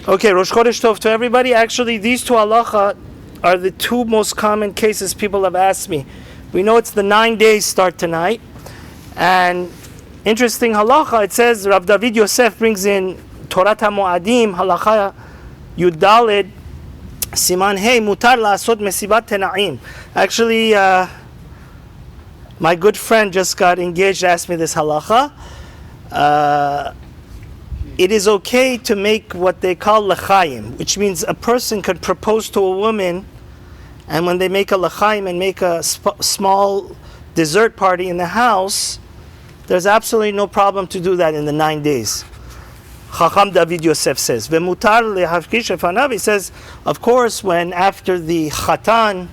Okay, Rosh Chodesh Tov to everybody. Actually, these two halacha are the two most common cases people have asked me. We know it's the 9 days start tonight. And interesting halacha, it says, Rav David Yosef brings in Torat Moadim, halacha Yudalid, Siman Hey, Mutar La'asot Mesibat Tena'im. Actually, my good friend just got engaged, asked me this halacha. It is okay to make what they call l'chaim, which means a person could propose to a woman, and when they make a l'chaim and make a small dessert party in the house, there's absolutely no problem to do that in the 9 days. Chacham David Yosef says, "Vemutar lehafkish efanav." He says, of course, when after the chatan,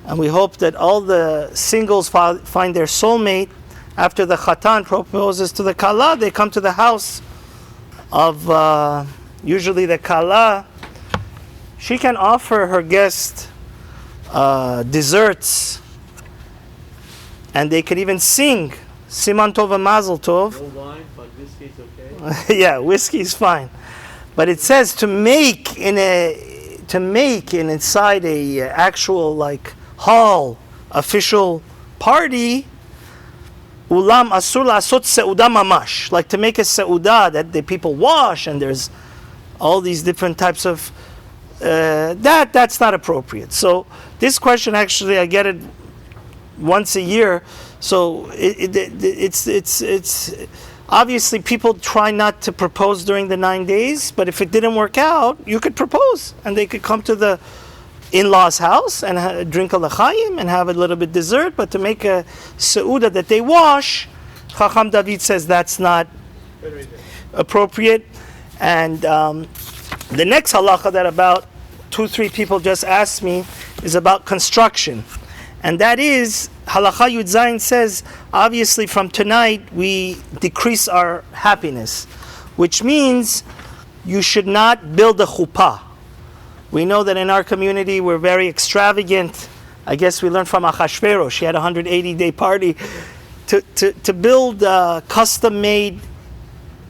and we hope that all the singles find their soulmate, after the chatan proposes to the kala, they come to the house of usually the kala. She can offer her guest desserts, and they could even sing Siman Tov and Mazel Tov. No wine, but whiskey's okay. Yeah, whiskey's fine, but it says to make inside a actual like hall official party. Ulam asur la'asot seuda mamash, like to make a seuda that the people wash, and there's all these different types of that's not appropriate. So this question, actually, I get it once a year. So it's obviously people try not to propose during the 9 days, but if it didn't work out, you could propose, and they could come to the in-laws house and drink a l'chaim and have a little bit dessert. But to make a seuda that they wash, Chacham David says that's not appropriate. And the next halacha that about 2-3 people just asked me is about construction, and that is halacha Yud Zayin says, obviously from tonight we decrease our happiness, which means you should not build a chuppah. We know that in our community we're very extravagant. I guess we learned from Achashverosh. She had a 180-day party. To build a custom-made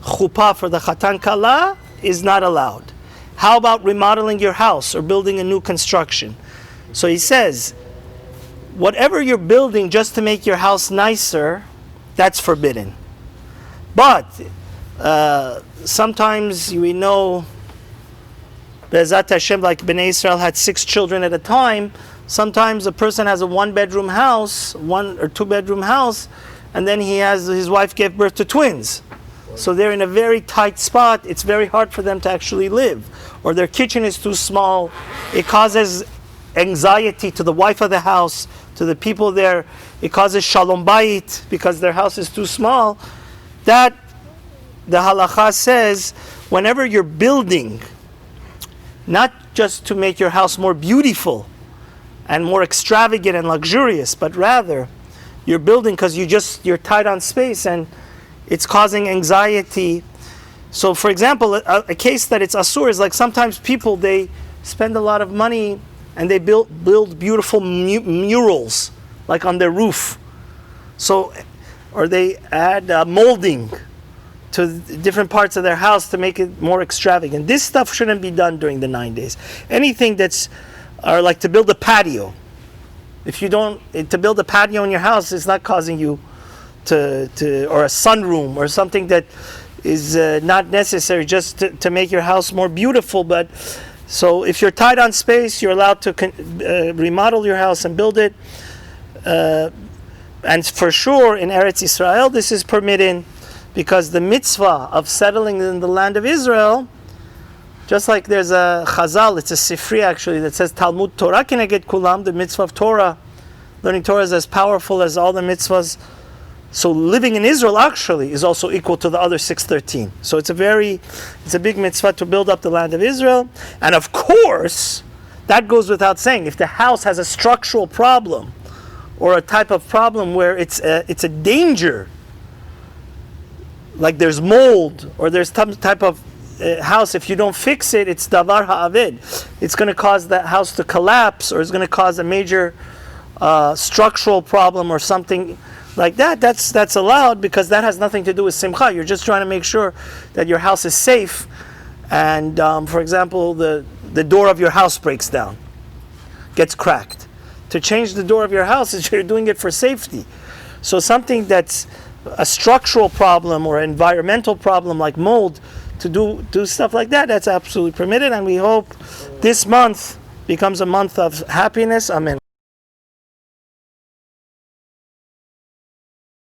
chuppah for the Chatan Kala is not allowed. How about remodeling your house or building a new construction? So he says, whatever you're building just to make your house nicer, that's forbidden. But sometimes we know, Be'ezat Hashem, like Bnei Israel had 6 children at a time. Sometimes a person has a 1-bedroom house, 1 or 2-bedroom house, and then his wife gave birth to twins. So they're in a very tight spot. It's very hard for them to actually live. Or their kitchen is too small. It causes anxiety to the wife of the house, to the people there. It causes shalom bayit because their house is too small. That, the halacha says, whenever you're building, not just to make your house more beautiful and more extravagant and luxurious, but rather you're building because you're tight on space and it's causing anxiety. So for example, a case that it's asur is like sometimes people, they spend a lot of money and they build beautiful murals like on their roof. So, or they add molding to different parts of their house to make it more extravagant. This stuff shouldn't be done during the 9 days. Anything or like to build a patio. If you don't, to build a patio in your house is not causing you or a sunroom or something that is not necessary just to make your house more beautiful. But so if you're tight on space, you're allowed to remodel your house and build it. And for sure in Eretz Israel, this is permitted, because the mitzvah of settling in the land of Israel, just like there's a chazal, it's a sifri actually, that says Talmud Torah keneged kulam, the mitzvah of Torah, learning Torah is as powerful as all the mitzvahs. So living in Israel actually is also equal to the other 613. So it's a big mitzvah to build up the land of Israel. And of course, that goes without saying, if the house has a structural problem or a type of problem where it's a danger, like there's mold or there's some type of house, if you don't fix it, it's davar ha'aved. It's going to cause that house to collapse, or it's going to cause a major structural problem or something like that. That's allowed, because that has nothing to do with simcha. You're just trying to make sure that your house is safe and for example, the door of your house breaks down, gets cracked. To change the door of your house is you're doing it for safety. So something that's a structural problem or an environmental problem like mold, to do stuff like that, that's absolutely permitted, and we hope this month becomes a month of happiness. Amen.